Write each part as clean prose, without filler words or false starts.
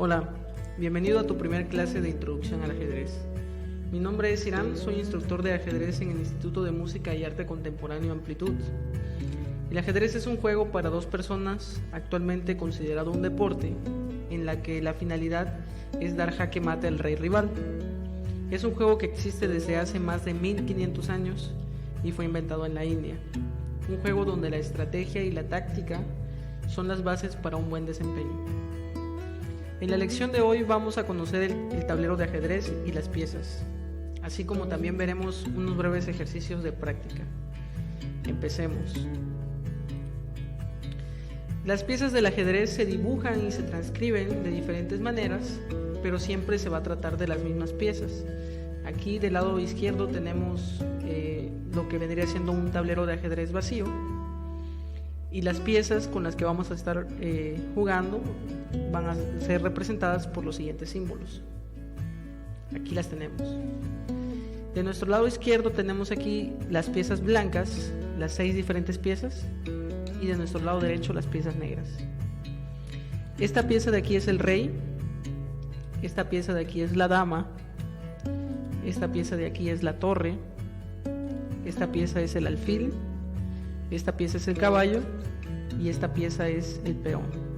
Hola, bienvenido a tu primer clase de introducción al ajedrez. Mi nombre es Irán, soy instructor de ajedrez en el Instituto de Música y Arte Contemporáneo Amplitud. El ajedrez es un juego para dos personas, actualmente considerado un deporte, en la que la finalidad es dar jaque mate al rey rival. Es un juego que existe desde hace más de 1500 años y fue inventado en la India. Un juego donde la estrategia y la táctica son las bases para un buen desempeño. En la lección de hoy vamos a conocer el tablero de ajedrez y las piezas, así como también veremos unos breves ejercicios de práctica. Empecemos. Las piezas del ajedrez se dibujan y se transcriben de diferentes maneras, pero siempre se va a tratar de las mismas piezas. Aquí del lado izquierdo tenemos lo que vendría siendo un tablero de ajedrez vacío, y las piezas con las que vamos a estar jugando van a ser representadas por los siguientes símbolos. Aquí las tenemos. De nuestro lado izquierdo tenemos aquí las piezas blancas, las 6 diferentes piezas, y de nuestro lado derecho las piezas negras. Esta pieza de aquí es el rey, esta pieza de aquí es la dama, esta pieza de aquí es la torre, esta pieza es el alfil, esta pieza es el caballo y esta pieza es el peón.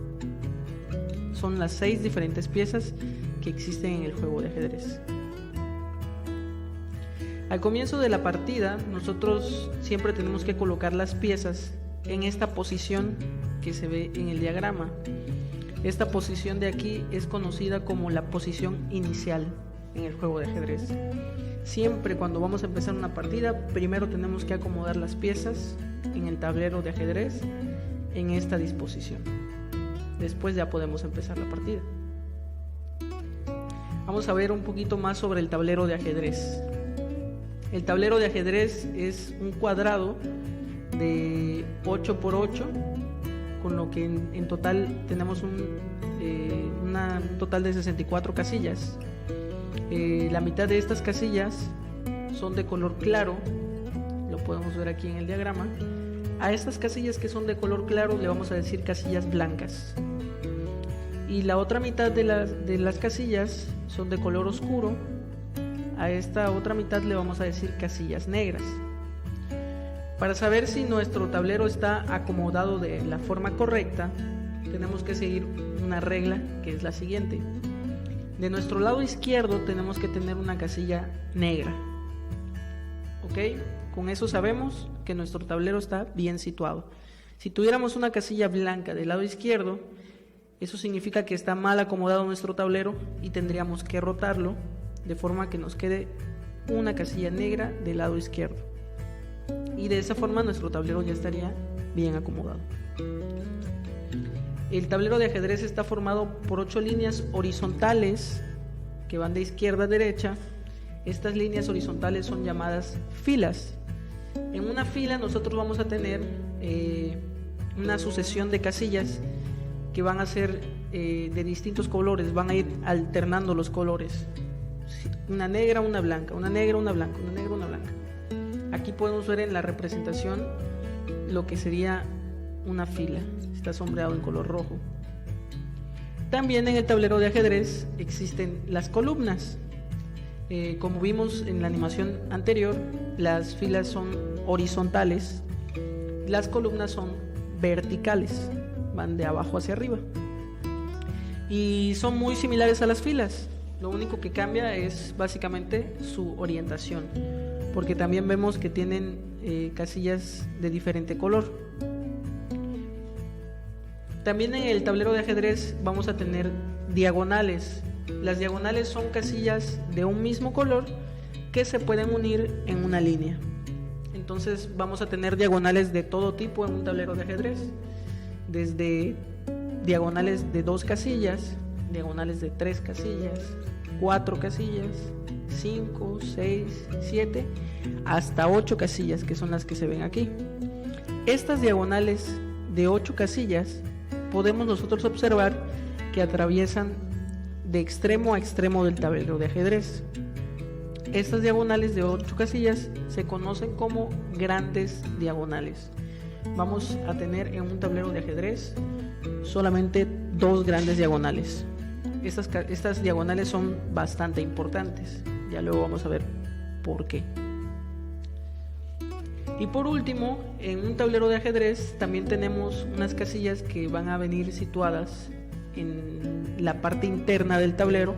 Son las 6 diferentes piezas que existen en el juego de ajedrez. Al comienzo de la partida, nosotros siempre tenemos que colocar las piezas en esta posición que se ve en el diagrama. Esta posición de aquí es conocida como la posición inicial en el juego de ajedrez. Siempre cuando vamos a empezar una partida, primero tenemos que acomodar las piezas en el tablero de ajedrez en esta disposición. Después ya podemos empezar la partida. Vamos a ver un poquito más sobre el tablero de ajedrez. El tablero de ajedrez es un cuadrado de 8 por 8, con lo que en total tenemos un total de 64 casillas. La mitad de estas casillas son de color claro, lo podemos ver aquí en el diagrama. A estas casillas que son de color claro le vamos a decir casillas blancas, y la otra mitad de las casillas son de color oscuro. A esta otra mitad le vamos a decir casillas negras. Para saber si nuestro tablero está acomodado de la forma correcta, tenemos que seguir una regla que es la siguiente. De nuestro lado izquierdo tenemos que tener una casilla negra. ¿Ok? Con eso sabemos que nuestro tablero está bien situado. Si tuviéramos una casilla blanca del lado izquierdo, eso significa que está mal acomodado nuestro tablero y tendríamos que rotarlo de forma que nos quede una casilla negra del lado izquierdo. Y de esa forma nuestro tablero ya estaría bien acomodado. El tablero de ajedrez está formado por 8 líneas horizontales que van de izquierda a derecha. Estas líneas horizontales son llamadas filas. En una fila nosotros vamos a tener una sucesión de casillas que van a ser de distintos colores, van a ir alternando los colores. Una negra, una blanca, una negra, una blanca, una negra, una blanca. Aquí podemos ver en la representación lo que sería una fila. Está sombreado en color rojo. También en el tablero de ajedrez existen las columnas. Como vimos en la animación anterior, las filas son horizontales, las columnas son verticales, van de abajo hacia arriba y son muy similares a las filas. Lo único que cambia es básicamente su orientación, porque también vemos que tienen casillas de diferente color. También en el tablero de ajedrez vamos a tener diagonales. Las diagonales son casillas de un mismo color que se pueden unir en una línea. Entonces vamos a tener diagonales de todo tipo en un tablero de ajedrez, desde diagonales de 2 casillas, diagonales de 3 casillas, 4 casillas, 5, 6, 7, hasta 8 casillas, que son las que se ven aquí. Estas diagonales de 8 casillas podemos nosotros observar que atraviesan de extremo a extremo del tablero de ajedrez. Estas diagonales de 8 casillas se conocen como grandes diagonales. Vamos a tener en un tablero de ajedrez solamente 2 grandes diagonales. estas diagonales son bastante importantes. Ya luego vamos a ver por qué. Y por último, en un tablero de ajedrez también tenemos unas casillas que van a venir situadas en la parte interna del tablero.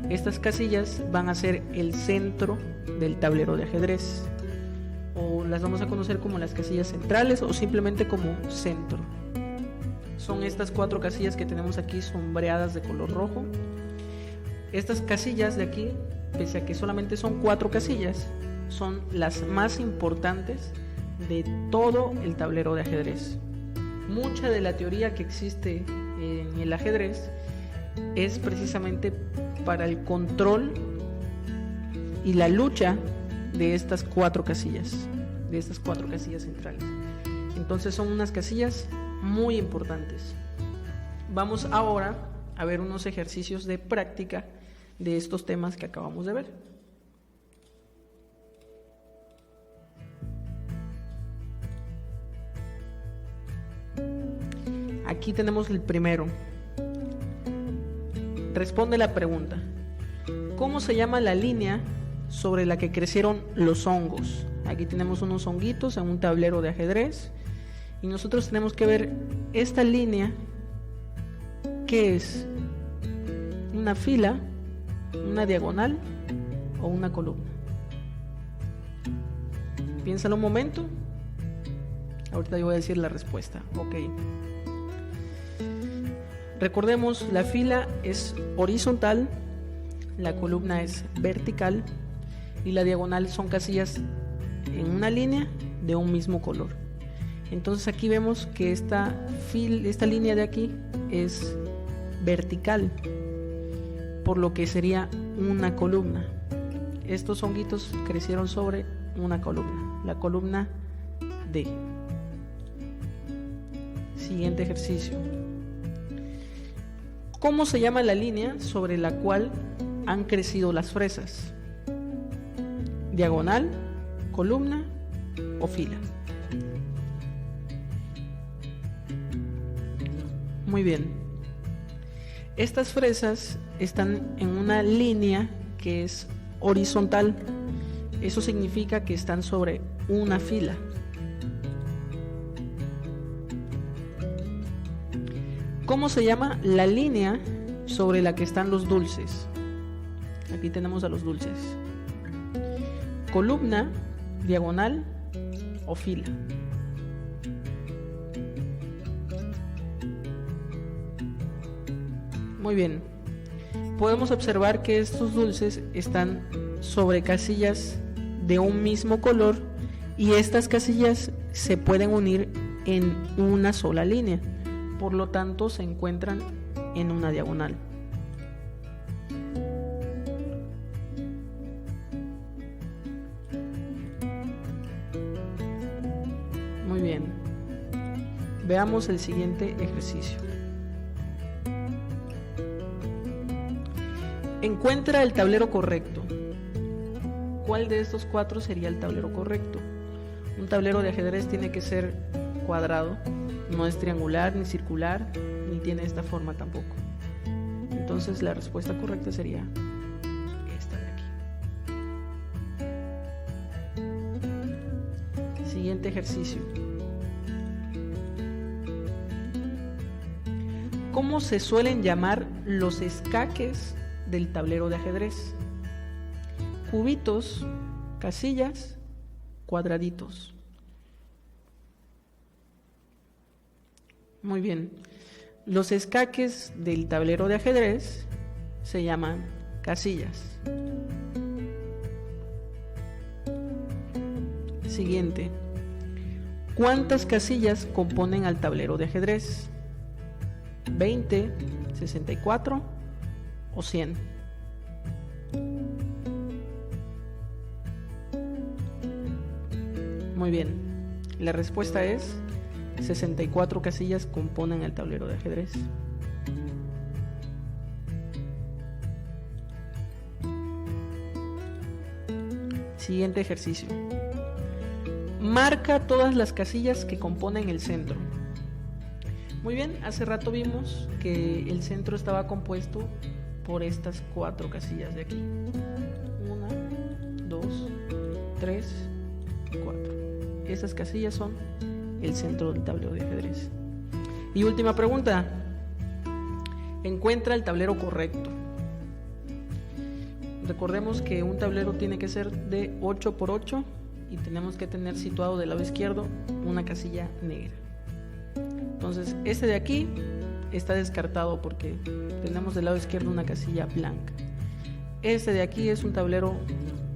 Estas casillas van a ser el centro del tablero de ajedrez, o las vamos a conocer como las casillas centrales o simplemente como centro. Son estas 4 casillas que tenemos aquí sombreadas de color rojo. Estas casillas de aquí, pese a que solamente son 4 casillas, son las más importantes de todo el tablero de ajedrez. Mucha de la teoría que existe en el ajedrez es precisamente para el control y la lucha de estas 4 casillas, centrales. Entonces son unas casillas muy importantes. Vamos ahora a ver unos ejercicios de práctica de estos temas que acabamos de ver. Aquí tenemos el primero. Responde la pregunta: ¿cómo se llama la línea sobre la que crecieron los hongos? Aquí tenemos unos honguitos en un tablero de ajedrez y nosotros tenemos que ver esta línea. ¿Qué es? ¿Una fila, una diagonal o una columna? Piénsalo un momento. Ahorita yo voy a decir la respuesta. Ok. Recordemos, la fila es horizontal, la columna es vertical y la diagonal son casillas en una línea de un mismo color. Entonces aquí vemos que esta línea de aquí es vertical, por lo que sería una columna. Estos honguitos crecieron sobre una columna, la columna D. Siguiente ejercicio. ¿Cómo se llama la línea sobre la cual han crecido las fresas? ¿Diagonal, columna o fila? Muy bien. Estas fresas están en una línea que es horizontal. Eso significa que están sobre una fila. ¿Cómo se llama la línea sobre la que están los dulces? Aquí tenemos a los dulces. ¿Columna, diagonal o fila? Muy bien. Podemos observar que estos dulces están sobre casillas de un mismo color y estas casillas se pueden unir en una sola línea. Por lo tanto, se encuentran en una diagonal. Muy bien. Veamos el siguiente ejercicio. Encuentra el tablero correcto. ¿Cuál de estos 4 sería el tablero correcto? Un tablero de ajedrez tiene que ser cuadrado. No es triangular, ni circular, ni tiene esta forma tampoco. Entonces la respuesta correcta sería esta de aquí. Siguiente ejercicio. ¿Cómo se suelen llamar los escaques del tablero de ajedrez? Cubitos, casillas, cuadraditos. Muy bien. Los escaques del tablero de ajedrez se llaman casillas. Siguiente. ¿Cuántas casillas componen al tablero de ajedrez? ¿20, 64 o 100? Muy bien. La respuesta es 64 casillas componen el tablero de ajedrez. Siguiente ejercicio. Marca todas las casillas que componen el centro. Muy bien, hace rato vimos que el centro estaba compuesto por estas 4 casillas de aquí. 1, 2, 3, 4. Esas casillas son el centro del tablero de ajedrez. Y última pregunta. Encuentra el tablero correcto. Recordemos que un tablero tiene que ser de 8 por 8 y tenemos que tener situado del lado izquierdo una casilla negra. Entonces, este de aquí está descartado porque tenemos del lado izquierdo una casilla blanca. Este de aquí es un tablero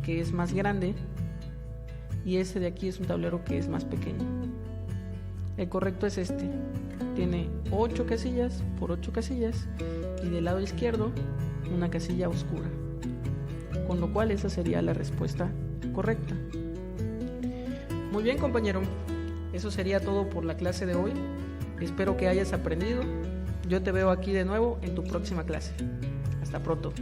que es más grande y este de aquí es un tablero que es más pequeño. El correcto es este. Tiene 8 casillas por 8 casillas y del lado izquierdo una casilla oscura. Con lo cual esa sería la respuesta correcta. Muy bien, compañero. Eso sería todo por la clase de hoy. Espero que hayas aprendido. Yo te veo aquí de nuevo en tu próxima clase. Hasta pronto.